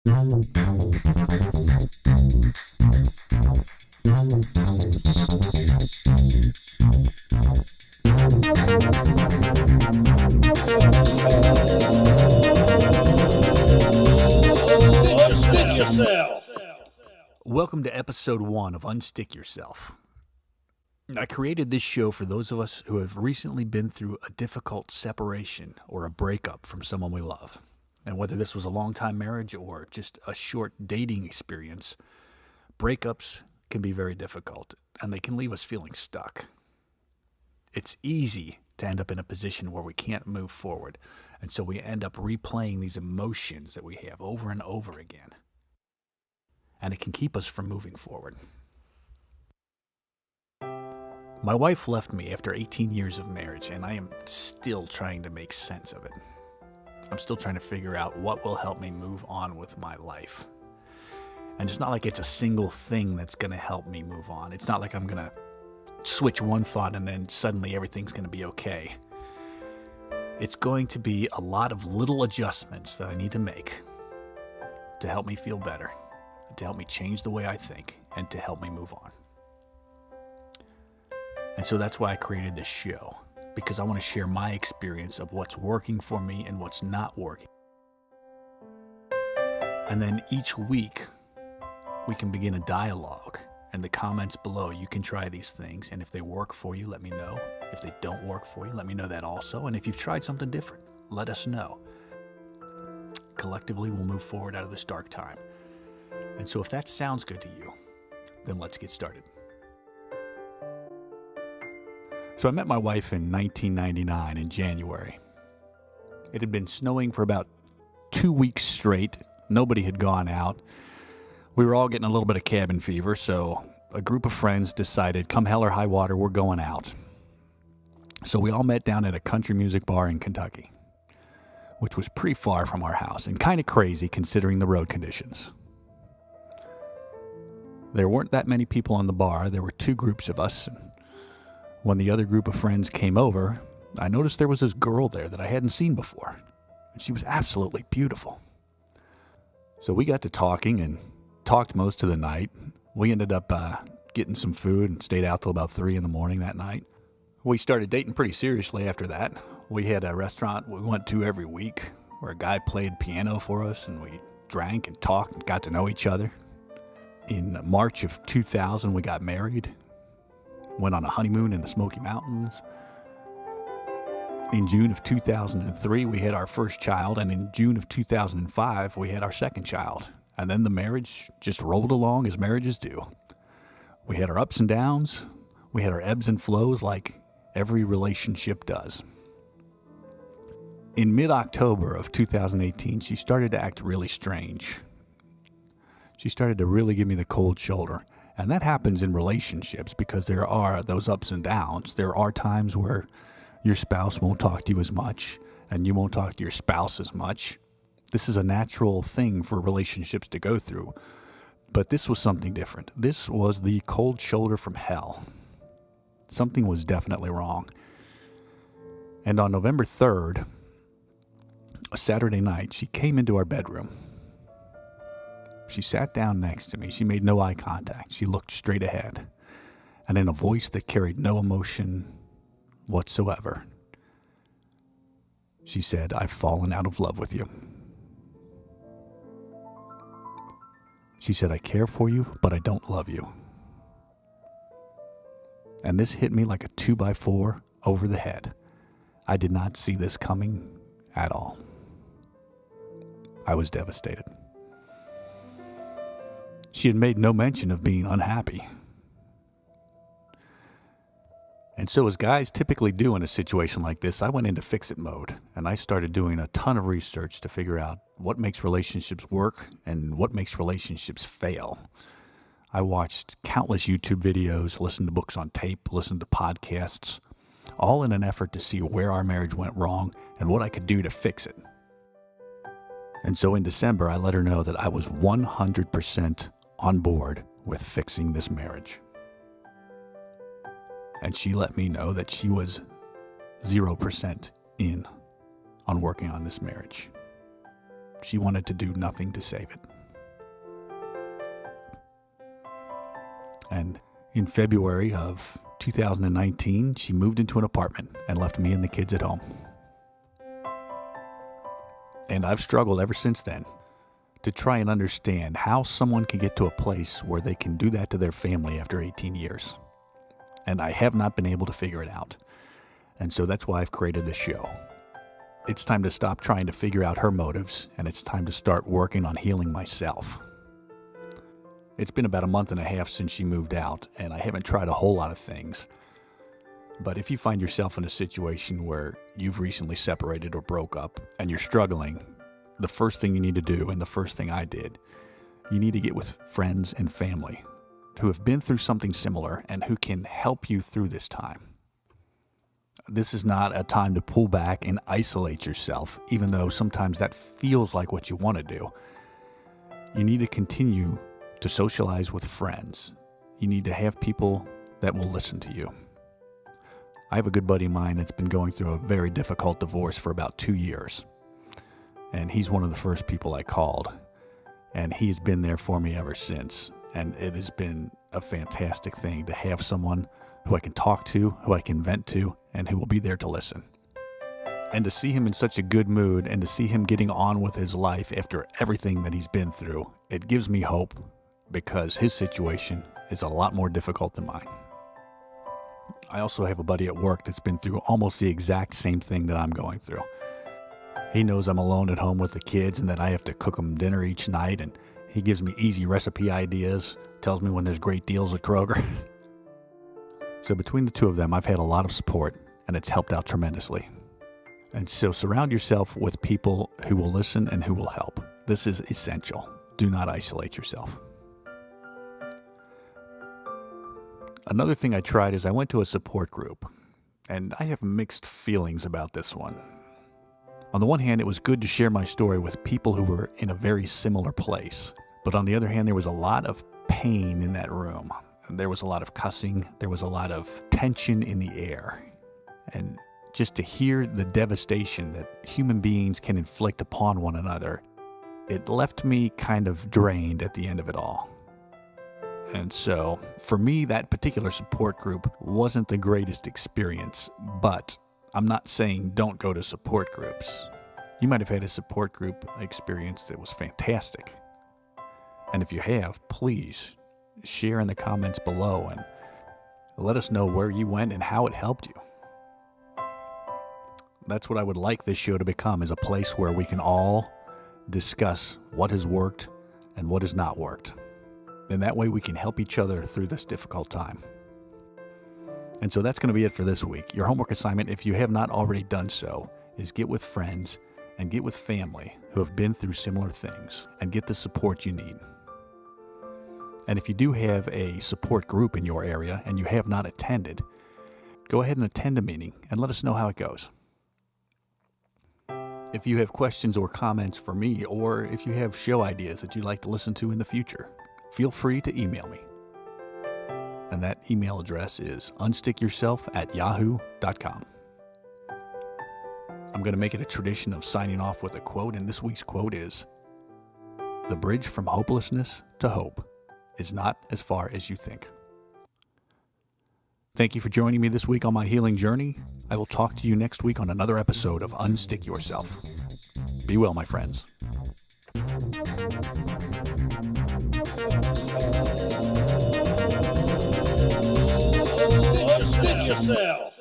Unstick yourself. Welcome to episode 1 of Unstick Yourself. I created this show for those of us who have recently been through a difficult separation or a breakup from someone we love. And whether this was a long-time marriage or just a short dating experience, breakups can be very difficult, and they can leave us feeling stuck. It's easy to end up in a position where we can't move forward, and so we end up replaying these emotions that we have over and over again. And it can keep us from moving forward. My wife left me after 18 years of marriage, and I am still trying to make sense of it. I'm still trying to figure out what will help me move on with my life. And it's not like it's a single thing that's going to help me move on. It's not like I'm going to switch one thought and then suddenly everything's going to be okay. It's going to be a lot of little adjustments that I need to make to help me feel better, to help me change the way I think, and to help me move on. And so that's why I created this show, because I want to share my experience of what's working for me and what's not working. And then each week, we can begin a dialogue. In the comments below, you can try these things, and if they work for you, let me know. If they don't work for you, let me know that also. And if you've tried something different, let us know. Collectively, we'll move forward out of this dark time. And so if that sounds good to you, then let's get started. So I met my wife in 1999 in January. It had been snowing for about 2 weeks straight. Nobody had gone out. We were all getting a little bit of cabin fever, so a group of friends decided, come hell or high water, we're going out. So we all met down at a country music bar in Kentucky, which was pretty far from our house and kind of crazy considering the road conditions. There weren't that many people on the bar. There were 2 groups of us. When the other group of friends came over, I noticed there was this girl there that I hadn't seen before. And she was absolutely beautiful. So we got to talking and talked most of the night. We ended up getting some food and stayed out till about 3 in the morning that night. We started dating pretty seriously after that. We had a restaurant we went to every week where a guy played piano for us, and we drank and talked and got to know each other. In March of 2000, we got married, went on a honeymoon in the Smoky Mountains. In June of 2003, we had our first child, and in June of 2005, we had our second child. And then the marriage just rolled along as marriages do. We had our ups and downs. We had our ebbs and flows like every relationship does. In mid-October of 2018, she started to act really strange. She started to really give me the cold shoulder. And that happens in relationships because there are those ups and downs. There are times where your spouse won't talk to you as much, and you won't talk to your spouse as much. This is a natural thing for relationships to go through. But this was something different. This was the cold shoulder from hell. Something was definitely wrong. And on November 3rd, a Saturday night, she came into our bedroom. She sat down next to me. She made no eye contact. She looked straight ahead. And in a voice that carried no emotion whatsoever, she said, "I've fallen out of love with you." She said, "I care for you, but I don't love you." And this hit me like a 2x4 over the head. I did not see this coming at all. I was devastated. She had made no mention of being unhappy. And so as guys typically do in a situation like this, I went into fix-it mode, and I started doing a ton of research to figure out what makes relationships work and what makes relationships fail. I watched countless YouTube videos, listened to books on tape, listened to podcasts, all in an effort to see where our marriage went wrong and what I could do to fix it. And so in December, I let her know that I was 100% on board with fixing this marriage. And she let me know that she was 0% in on working on this marriage. She wanted to do nothing to save it. And in February of 2019, she moved into an apartment and left me and the kids at home. And I've struggled ever since then to try and understand how someone can get to a place where they can do that to their family after 18 years. And I have not been able to figure it out. And so that's why I've created this show. It's time to stop trying to figure out her motives, and it's time to start working on healing myself. It's been about a month and a half since she moved out, and I haven't tried a whole lot of things. But if you find yourself in a situation where you've recently separated or broke up and you're struggling, the first thing you need to do, and the first thing I did, you need to get with friends and family who have been through something similar and who can help you through this time. This is not a time to pull back and isolate yourself, even though sometimes that feels like what you want to do. You need to continue to socialize with friends. You need to have people that will listen to you. I have a good buddy of mine that's been going through a very difficult divorce for about 2 years. And he's one of the first people I called. And he's been there for me ever since. And it has been a fantastic thing to have someone who I can talk to, who I can vent to, and who will be there to listen. And to see him in such a good mood and to see him getting on with his life after everything that he's been through, it gives me hope because his situation is a lot more difficult than mine. I also have a buddy at work that's been through almost the exact same thing that I'm going through. He knows I'm alone at home with the kids and that I have to cook them dinner each night, and he gives me easy recipe ideas, tells me when there's great deals at Kroger. So between the two of them, I've had a lot of support, and it's helped out tremendously. And so surround yourself with people who will listen and who will help. This is essential. Do not isolate yourself. Another thing I tried is I went to a support group, and I have mixed feelings about this one. On the one hand, it was good to share my story with people who were in a very similar place. But on the other hand, there was a lot of pain in that room. There was a lot of cussing. There was a lot of tension in the air. And just to hear the devastation that human beings can inflict upon one another, it left me kind of drained at the end of it all. And so, for me, that particular support group wasn't the greatest experience, but I'm not saying don't go to support groups. You might have had a support group experience that was fantastic. And if you have, please share in the comments below and let us know where you went and how it helped you. That's what I would like this show to become, is a place where we can all discuss what has worked and what has not worked. And that way we can help each other through this difficult time. And so that's going to be it for this week. Your homework assignment, if you have not already done so, is get with friends and get with family who have been through similar things and get the support you need. And if you do have a support group in your area and you have not attended, go ahead and attend a meeting and let us know how it goes. If you have questions or comments for me, or if you have show ideas that you'd like to listen to in the future, feel free to email me. And that email address is unstickyourself@yahoo.com. I'm going to make it a tradition of signing off with a quote, and this week's quote is, "The bridge from hopelessness to hope is not as far as you think." Thank you for joining me this week on my healing journey. I will talk to you next week on another episode of Unstick Yourself. Be well, my friends. Unstick yourself.